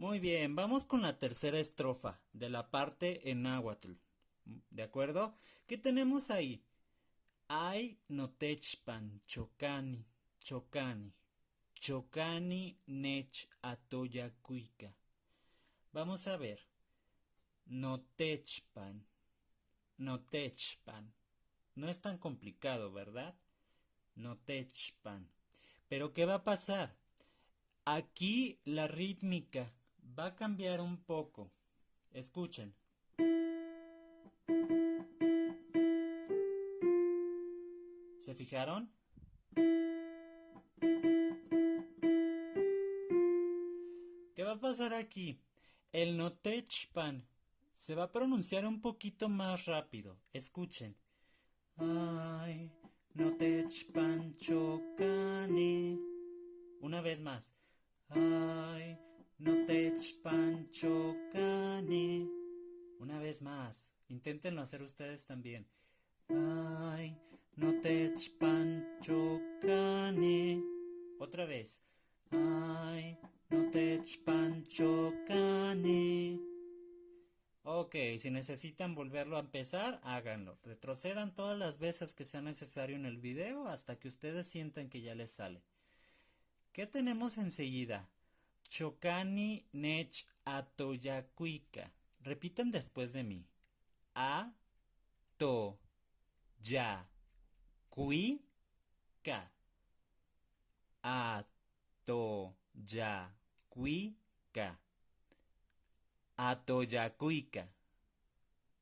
Muy bien, vamos con la tercera estrofa de la parte en náhuatl. ¿De acuerdo? ¿Qué tenemos ahí? Ay notechpan chocani, chocani, chocani nech atoyacuica. Vamos a ver. Notechpan, notechpan. No es tan complicado, ¿verdad? Notechpan. Pero ¿qué va a pasar? Aquí la rítmica va a cambiar un poco. Escuchen. ¿Se fijaron? ¿Qué va a pasar aquí? El notechpan se va a pronunciar un poquito más rápido. Escuchen. Ay, notechpan chocani. Una vez más. Ay, notechpan chocani. Una vez más. Inténtenlo hacer ustedes también. Ay, notechpan chocani. Otra vez. Ay, notechpan chocani. Ok, si necesitan volverlo a empezar, háganlo. Retrocedan todas las veces que sea necesario en el video hasta que ustedes sientan que ya les sale. ¿Qué tenemos enseguida? Chocani nech atoyacuica. Repiten después de mí. A, to, ya, cuica. A, to, ya, cuica. Atoyacuica.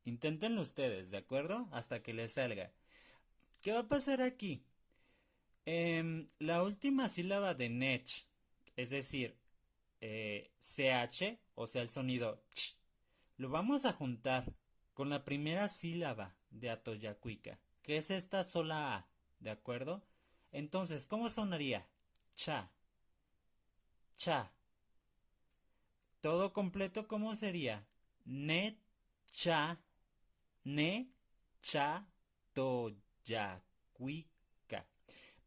Inténtenlo ustedes, ¿de acuerdo? Hasta que les salga. ¿Qué va a pasar aquí? La última sílaba de nech, es decir, CH, o sea, el sonido ch, lo vamos a juntar con la primera sílaba de Atoyacuica, que es esta sola A, ¿de acuerdo? Entonces, ¿cómo sonaría? Cha, cha. Todo completo, ¿cómo sería? Ne, cha, ne, cha, toyacuica.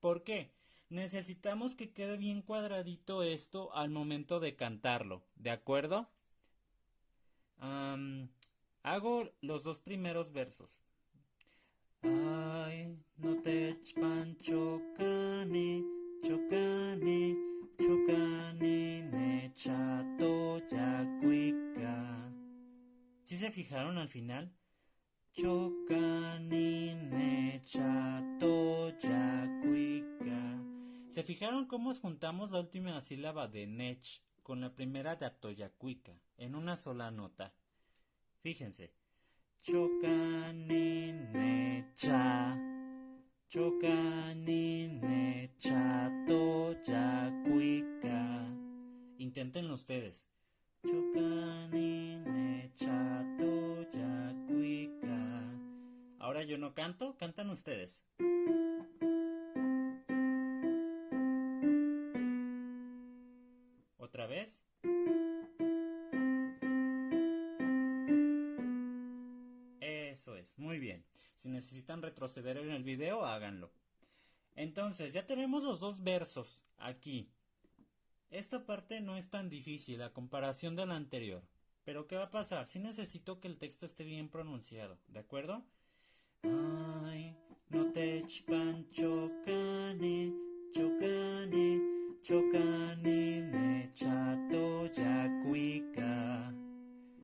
¿Por qué? Necesitamos que quede bien cuadradito esto al momento de cantarlo, ¿de acuerdo? Am, hago los dos primeros versos. Ay, no te chpan chocani, chocani, chocani, ne chato yacuica. ¿Sí se fijaron al final? Chocani, ne chato yacuica. ¿Se fijaron cómo juntamos la última sílaba de nech con la primera de atoyacuica en una sola nota? Fíjense. Chocaninecha, chocaninecha, toyacuica. Inténtenlo ustedes. Chocaninecha, toyacuica. Ahora yo no canto, cantan ustedes. ¿Otra vez? Eso es, muy bien. Si necesitan retroceder en el video, háganlo. Entonces, ya tenemos los dos versos aquí. Esta parte no es tan difícil a comparación de la anterior. Pero ¿qué va a pasar? Sí necesito que el texto esté bien pronunciado, ¿de acuerdo? Ay, no te chpan chocani, chocani, chocani, ne chato ya